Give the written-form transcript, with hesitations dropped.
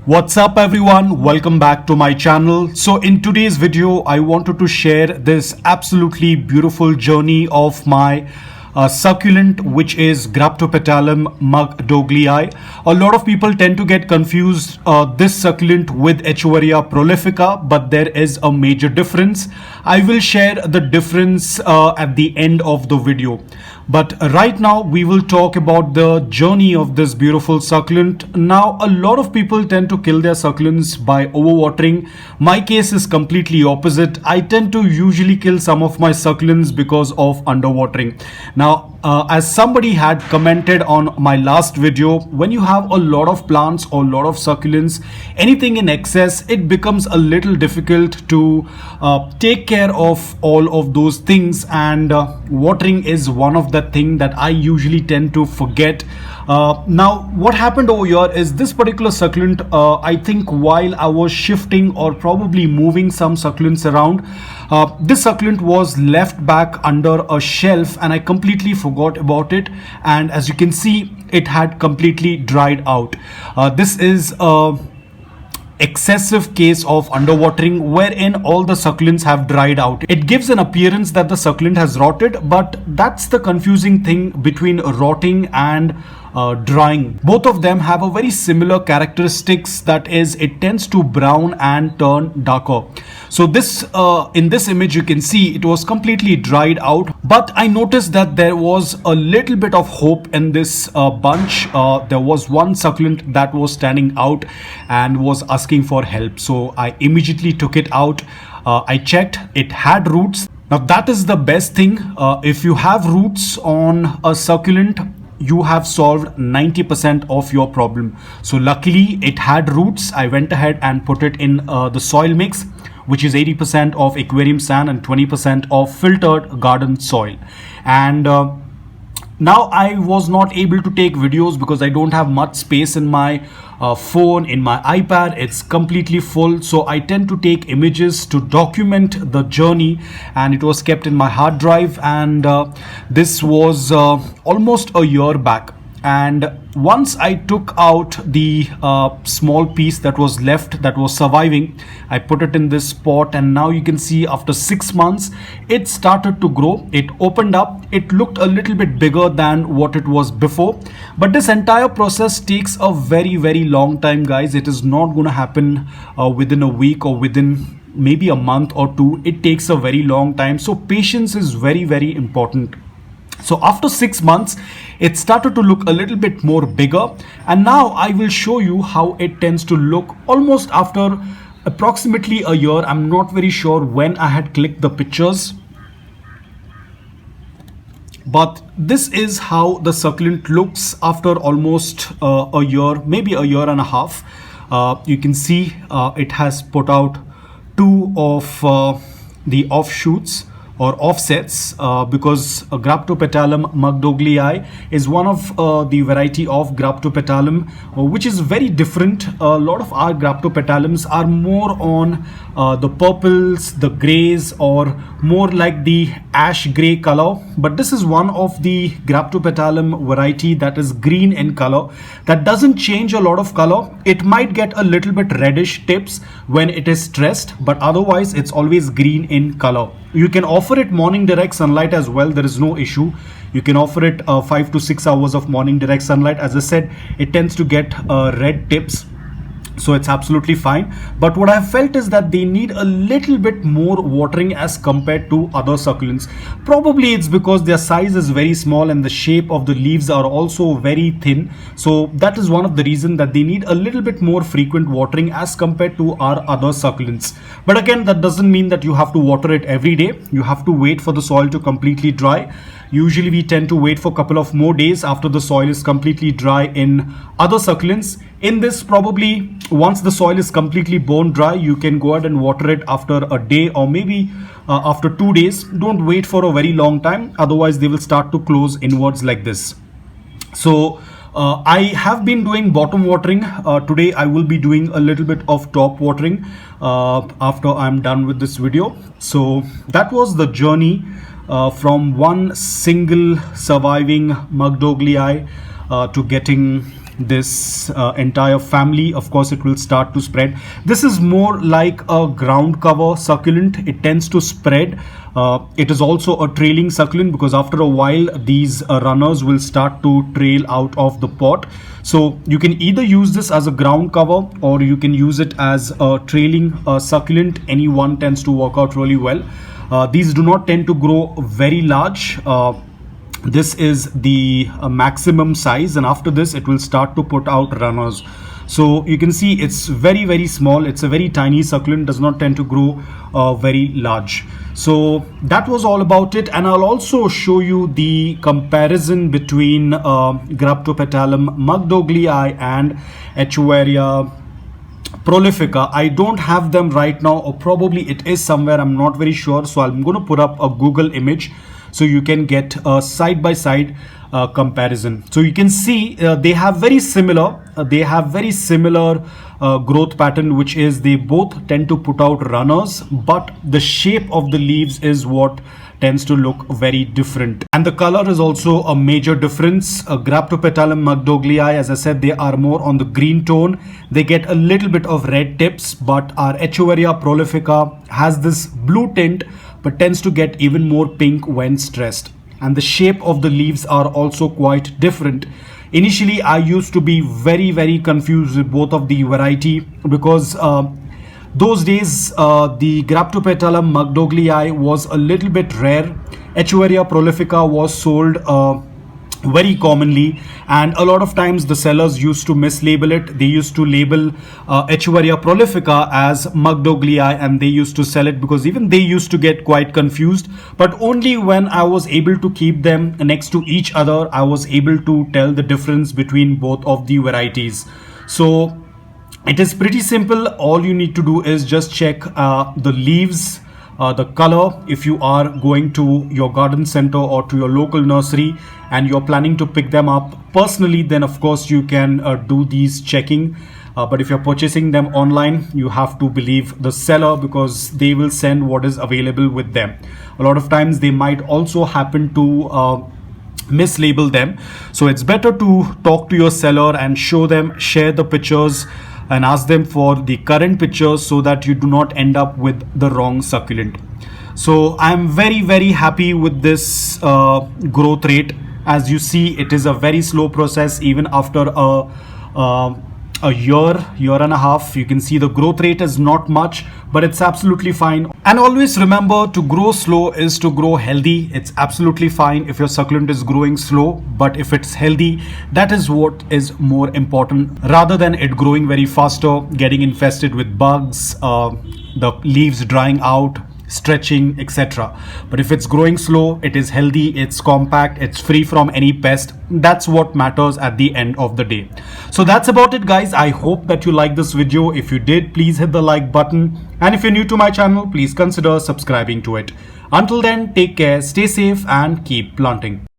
What's up everyone, welcome back to my channel. So in today's video I wanted to share this absolutely beautiful journey of my succulent, which is Graptopetalum Macdougallii. A lot of people tend to get confused this succulent with haworthia prolifica, but there is a major difference. I will share the difference at the end of the video. But right now we will talk about the journey of this beautiful succulent. Now a lot of people tend to kill their succulents by overwatering. My case is completely opposite. I tend to usually kill some of my succulents because of underwatering. Now as somebody had commented on my last video, when you have a lot of plants or a lot of succulents, anything in excess, it becomes a little difficult to take care of all of those things, and watering is one of the thing that I usually tend to forget. Now what happened over here is this particular succulent, I think while I was shifting or probably moving some succulents around, this succulent was left back under a shelf and I completely forgot about it, and as you can see it had completely dried out. This is excessive case of underwatering wherein all the succulents have dried out. It gives an appearance that the succulent has rotted, but that's the confusing thing between rotting and drying. Both of them have a very similar characteristics, that is it tends to brown and turn darker. So this in this image you can see it was completely dried out, but I noticed that there was a little bit of hope in this bunch. There was one succulent that was standing out and was asking for help, so I immediately took it out. I checked, it had roots. Now that is the best thing. If you have roots on a succulent, you have solved 90% of your problem. So luckily it had roots. I went ahead and put it in the soil mix, which is 80% of aquarium sand and 20% of filtered garden soil. And now I was not able to take videos because I don't have much space in my phone, in my iPad. It's completely full, so I tend to take images to document the journey, and it was kept in my hard drive, and this was almost a year back. And once I took out the small piece that was left, that was surviving, I put it in this pot, and now you can see after 6 months it started to grow. It opened up, it looked a little bit bigger than what it was before, but this entire process takes a very long time, guys. It is not going to happen within a week or within maybe a month or two. It takes a very long time, so patience is very important. So after 6 months it started to look a little bit more bigger, and now I will show you how it tends to look almost after approximately a year. I'm not very sure when I had clicked the pictures, but this is how the succulent looks after almost a year, maybe a year and a half. You can see it has put out 2 of the offshoots or offsets, because Graptopetalum Macdougallii is one of the variety of Graptopetalum, which is very different. A lot of our Graptopetalums are more on the purples, the grays, or more like the ash gray color, but this is one of the Graptopetalum variety that is green in color, that doesn't change a lot of color. It might get a little bit reddish tips when it is stressed, but otherwise it's always green in color. You can offer it morning direct sunlight as well, there is no issue. You can offer it 5 to 6 hours of morning direct sunlight. As I said, it tends to get red tips, so it's absolutely fine. But what I felt is that they need a little bit more watering as compared to other succulents. Probably it's because their size is very small and the shape of the leaves are also very thin, so that is one of the reasons that they need a little bit more frequent watering as compared to our other succulents. But again, that doesn't mean that you have to water it every day. You have to wait for the soil to completely dry. Usually we tend to wait for a couple of more days after the soil is completely dry in other succulents. In this, probably once the soil is completely bone dry, you can go ahead and water it after a day or maybe after 2 days. Don't wait for a very long time, otherwise they will start to close inwards like this. So I have been doing bottom watering. Today I will be doing a little bit of top watering after I'm done with this video. So that was the journey from one single surviving Macdougallii to getting this entire family, of course it will start to spread. This is more like a ground cover succulent. It tends to spread. It is also a trailing succulent because after a while these runners will start to trail out of the pot. So you can either use this as a ground cover or you can use it as a trailing succulent. Any one tends to work out really well. These do not tend to grow very large. This is the maximum size, and after this it will start to put out runners. So you can see it's very small. It's a very tiny succulent, does not tend to grow very large. So that was all about it, and I'll also show you the comparison between Graptopetalum Macdougallii and haworthia prolifica. I don't have them right now, or probably it is somewhere, I'm not very sure. So I'm going to put up a Google image so you can get a side-by-side comparison. So you can see they have very similar growth pattern, which is they both tend to put out runners, but the shape of the leaves is what tends to look very different, and the color is also a major difference. Graptopetalum Macdougallii, as I said, they are more on the green tone. They get a little bit of red tips, but our haworthia prolifica has this blue tint but tends to get even more pink when stressed, and the shape of the leaves are also quite different. Initially I used to be very confused with both of the variety because those days the Graptopetalum Macdougallii was a little bit rare. Haworthia prolifica was sold very commonly, and a lot of times the sellers used to mislabel it. They used to label haworthia prolifica as Macdougallii, and they used to sell it because even they used to get quite confused. But only when I was able to keep them next to each other, I was able to tell the difference between both of the varieties. So it is pretty simple. All you need to do is just check the leaves, the color. If you are going to your garden center or to your local nursery and you're planning to pick them up personally, then of course you can do these checking. But if you're purchasing them online, you have to believe the seller because they will send what is available with them. A lot of times they might also happen to mislabel them. So it's better to talk to your seller and show them, share the pictures and ask them for the current pictures so that you do not end up with the wrong succulent. So I'm very happy with this growth rate. As you see, it is a very slow process. Even after a year and a half, you can see the growth rate is not much, but it's absolutely fine. And always remember, to grow slow is to grow healthy. It's absolutely fine if your succulent is growing slow, but if it's healthy, that is what is more important, rather than it growing very faster, getting infested with bugs, the leaves drying out, stretching, etc. But if it's growing slow, it is healthy, it's compact, it's free from any pest. That's what matters at the end of the day. So that's about it, guys. I hope that you liked this video. If you did, please hit the like button, and if you're new to my channel, please consider subscribing to it. Until then, take care, stay safe and keep planting.